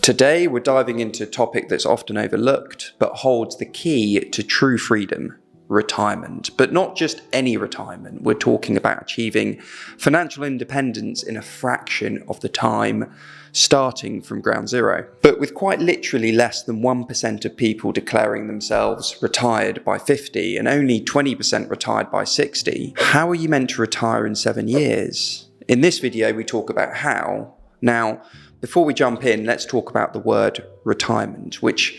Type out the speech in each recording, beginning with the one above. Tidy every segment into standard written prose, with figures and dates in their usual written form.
Today we're diving into a topic that's often overlooked but holds the key to true freedom: retirement. But not just any retirement. We're talking about achieving financial independence in a fraction of the time, starting from ground zero. But with quite literally less than 1% of people declaring themselves retired by 50 and only 20% retired by 60, how are you meant to retire in 7 years? In this video we talk about how. Now, before we jump in, let's talk about the word retirement, which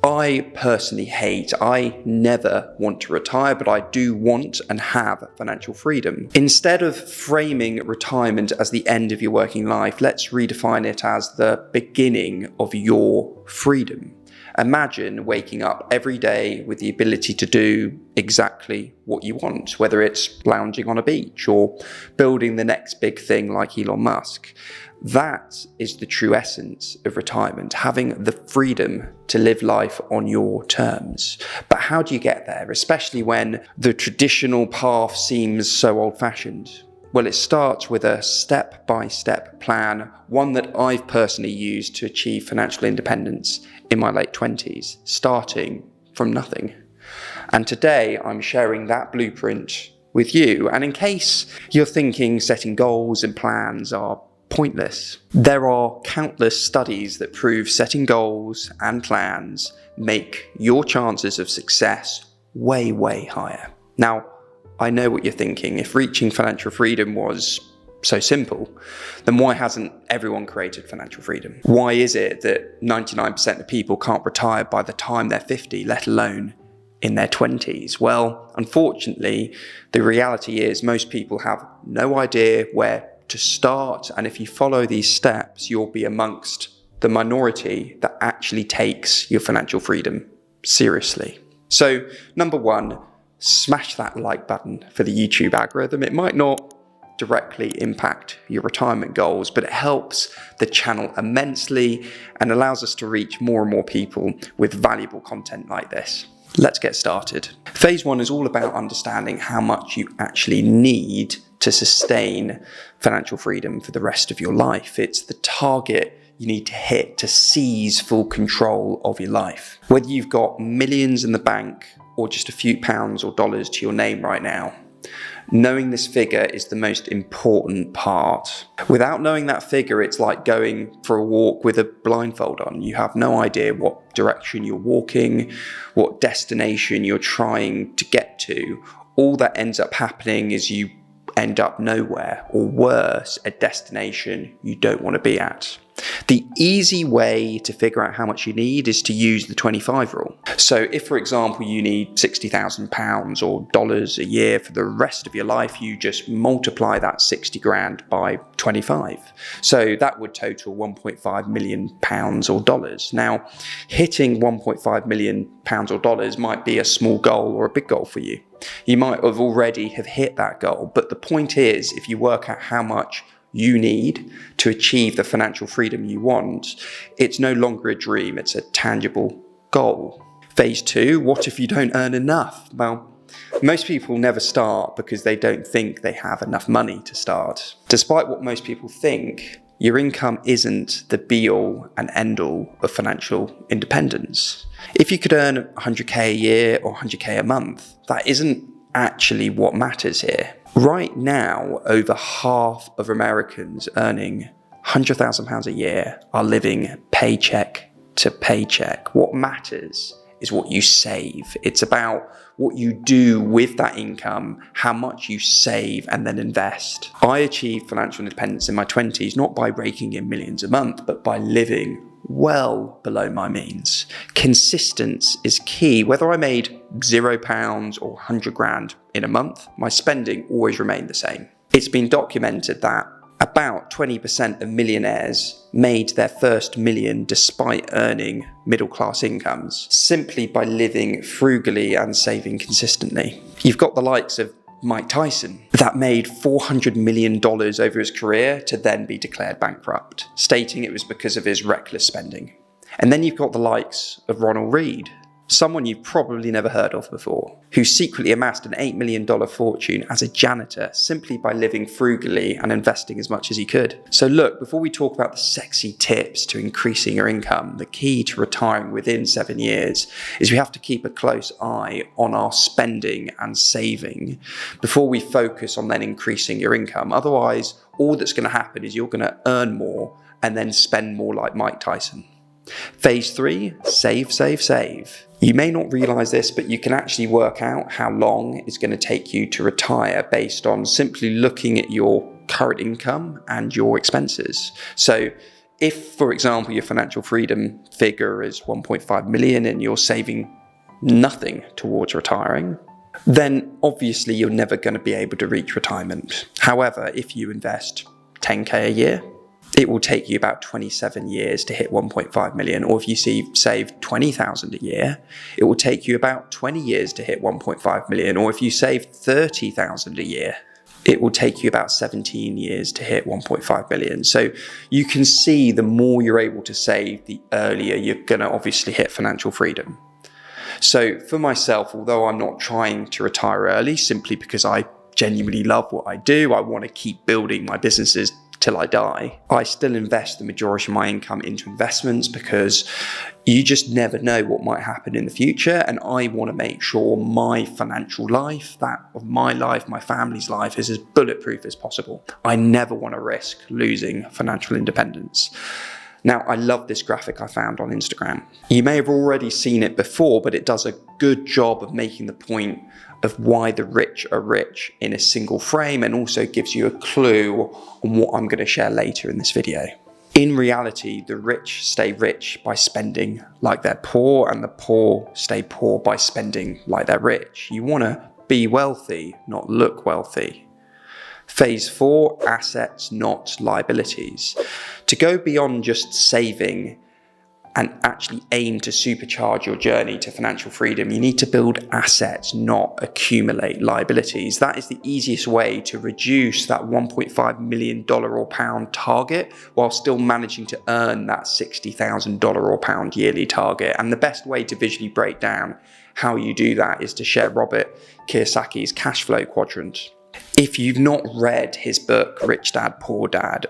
I personally hate. I never want to retire, but I do want and have financial freedom. Instead of framing retirement as the end of your working life, let's redefine it as the beginning of your freedom. Imagine waking up every day with the ability to do exactly what you want, whether it's lounging on a beach or building the next big thing like Elon Musk. That is the true essence of retirement, having the freedom to live life on your terms. But how do you get there, especially when the traditional path seems so old-fashioned? Well, it starts with a step-by-step plan, one that I've personally used to achieve financial independence in my late 20s, starting from nothing. And today I'm sharing that blueprint with you. And in case you're thinking setting goals and plans are pointless, there are countless studies that prove setting goals and plans make your chances of success way, way higher. Now, I know what you're thinking. If reaching financial freedom was so simple, then why hasn't everyone created financial freedom? Why is it that 99% of people can't retire by the time they're 50, let alone in their 20s? Well, unfortunately, the reality is most people have no idea where to start, and if you follow these steps, you'll be amongst the minority that actually takes your financial freedom seriously. So, number one, smash that like button for the YouTube algorithm. It might not directly impact your retirement goals, but it helps the channel immensely and allows us to reach more and more people with valuable content like this. Let's get started. Phase one is all about understanding how much you actually need to sustain financial freedom for the rest of your life. It's the target you need to hit to seize full control of your life. Whether you've got millions in the bank or just a few pounds or dollars to your name right now, knowing this figure is the most important part. Without knowing that figure, it's like going for a walk with a blindfold on. You have no idea what direction you're walking, what destination you're trying to get to. All that ends up happening is you end up nowhere, or worse, a destination you don't want to be at. The easy way to figure out how much you need is to use the 25 rule. So if, for example, you need £60,000 or dollars a year for the rest of your life, you just multiply that 60 grand by 25. So that would total 1.5 million pounds or dollars. Now, hitting 1.5 million pounds or dollars might be a small goal or a big goal for you. You might have already have hit that goal, but the point is, if you work out how much you need to achieve the financial freedom you want, it's no longer a dream, it's a tangible goal. Phase two, what if you don't earn enough? Well, most people never start because they don't think they have enough money to start. Despite what most people think, your income isn't the be-all and end-all of financial independence. If you could earn 100k a year or 100k a month, that isn't actually what matters here. Right now, over half of Americans earning £100,000 a year are living paycheck to paycheck. What matters is what you save. It's about what you do with that income, how much you save and then invest. I achieved financial independence in my 20s, not by raking in millions a month, but by living well below my means. Consistency is key. Whether I made £0 or 100 grand in a month, my spending always remained the same. It's been documented that about 20% of millionaires made their first million despite earning middle-class incomes, simply by living frugally and saving consistently. You've got the likes of Mike Tyson, that made $400 million over his career to then be declared bankrupt, stating it was because of his reckless spending. And then you've got the likes of Ronald Reed, someone you've probably never heard of before, who secretly amassed an $8 million fortune as a janitor simply by living frugally and investing as much as he could. So look, before we talk about the sexy tips to increasing your income, the key to retiring within 7 years is we have to keep a close eye on our spending and saving before we focus on then increasing your income. Otherwise, all that's going to happen is you're going to earn more and then spend more like Mike Tyson. Phase 3, save, save, save. You may not realize this, but you can actually work out how long it's going to take you to retire based on simply looking at your current income and your expenses. So if, for example, your financial freedom figure is 1.5 million and you're saving nothing towards retiring, then obviously you're never going to be able to reach retirement. However, if you invest 10k a year, it will take you about 27 years to hit 1.5 million. Or if you save 20,000 a year, it will take you about 20 years to hit 1.5 million. Or if you save 30,000 a year, it will take you about 17 years to hit 1.5 million. So you can see the more you're able to save, the earlier you're going to obviously hit financial freedom. So for myself, although I'm not trying to retire early simply because I genuinely love what I do, I want to keep building my businesses till I die, I still invest the majority of my income into investments because you just never know what might happen in the future. And I want to make sure my financial life, that of my life, my family's life, is as bulletproof as possible. I never want to risk losing financial independence. Now, I love this graphic I found on Instagram. You may have already seen it before, but it does a good job of making the point of why the rich are rich in a single frame, and also gives you a clue on what I'm going to share later in this video. In reality, the rich stay rich by spending like they're poor, and the poor stay poor by spending like they're rich. You want to be wealthy, not look wealthy. Phase 4, assets, not liabilities. To go beyond just saving and actually aim to supercharge your journey to financial freedom, you need to build assets, not accumulate liabilities. That is the easiest way to reduce that $1.5 million or pound target while still managing to earn that $60,000 or pound yearly target. And the best way to visually break down how you do that is to share Robert Kiyosaki's cash flow quadrant. If you've not read his book, Rich Dad, Poor Dad,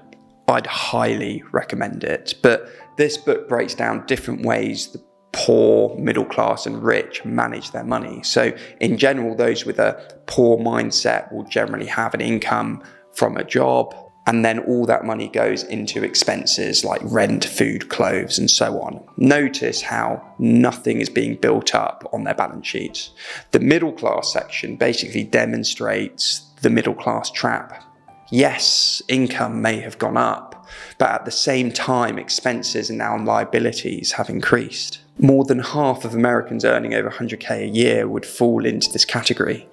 I'd highly recommend it. But this book breaks down different ways the poor, middle class, and rich manage their money. So in general, those with a poor mindset will generally have an income from a job, and then all that money goes into expenses like rent, food, clothes, and so on. Notice how nothing is being built up on their balance sheets. The middle class section basically demonstrates the middle class trap. Yes, income may have gone up, but at the same time, expenses and now liabilities have increased. More than half of Americans earning over 100k a year would fall into this category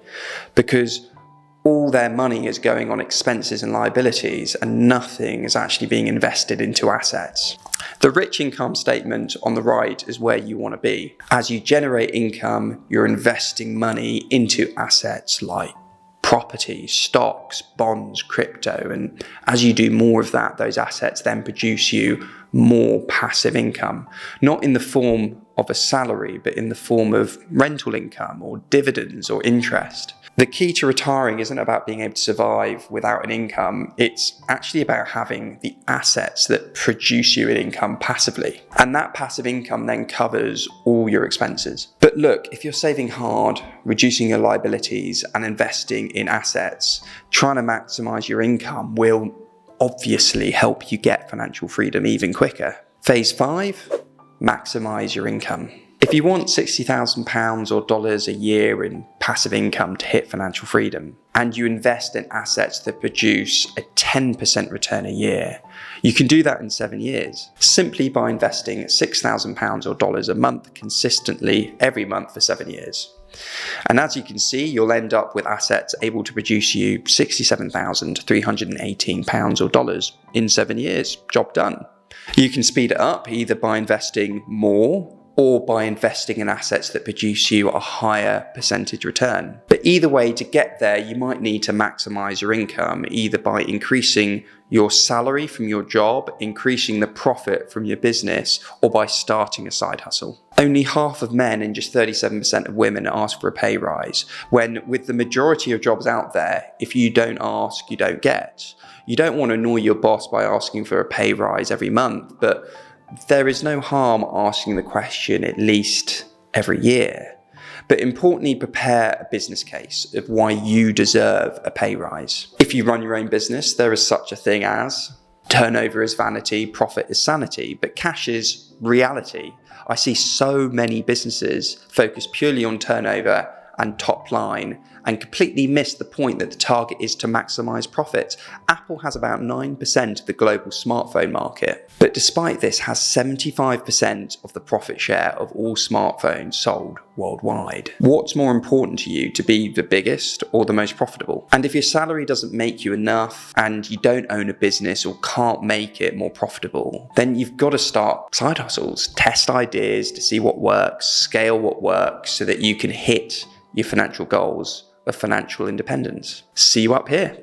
because all their money is going on expenses and liabilities, and nothing is actually being invested into assets. The rich income statement on the right is where you want to be. As you generate income, you're investing money into assets like property, stocks, bonds, crypto. And as you do more of that, those assets then produce you more passive income, not in the form of a salary, but in the form of rental income or dividends or interest. The key to retiring isn't about being able to survive without an income. It's actually about having the assets that produce you an income passively. And that passive income then covers all your expenses. But look, if you're saving hard, reducing your liabilities, and investing in assets, trying to maximize your income will obviously help you get financial freedom even quicker. Phase 5, maximize your income. If you want £60,000 or dollars a year in passive income to hit financial freedom, and you invest in assets that produce a 10% return a year, you can do that in 7 years, simply by investing £6,000 or dollars a month consistently every month for 7 years. And as you can see, you'll end up with assets able to produce you £67,318 or dollars in 7 years. Job done. You can speed it up either by investing more or by investing in assets that produce you a higher percentage return. But either way, to get there, you might need to maximize your income, either by increasing your salary from your job, increasing the profit from your business, or by starting a side hustle. Only half of men and just 37% of women ask for a pay rise, when with the majority of jobs out there, if you don't ask, you don't get. You don't want to annoy your boss by asking for a pay rise every month, but there is no harm asking the question at least every year. But importantly, prepare a business case of why you deserve a pay rise. If you run your own business, there is such a thing as turnover is vanity, profit is sanity, but cash is reality. I see so many businesses focus purely on turnover and top line and completely miss the point that the target is to maximize profits. Apple has about 9% of the global smartphone market, but despite this has 75% of the profit share of all smartphones sold worldwide. What's more important to you, to be the biggest or the most profitable? And if your salary doesn't make you enough and you don't own a business or can't make it more profitable, then you've got to start side hustles, test ideas to see what works, scale what works so that you can hit your financial goals of financial independence. See you up here.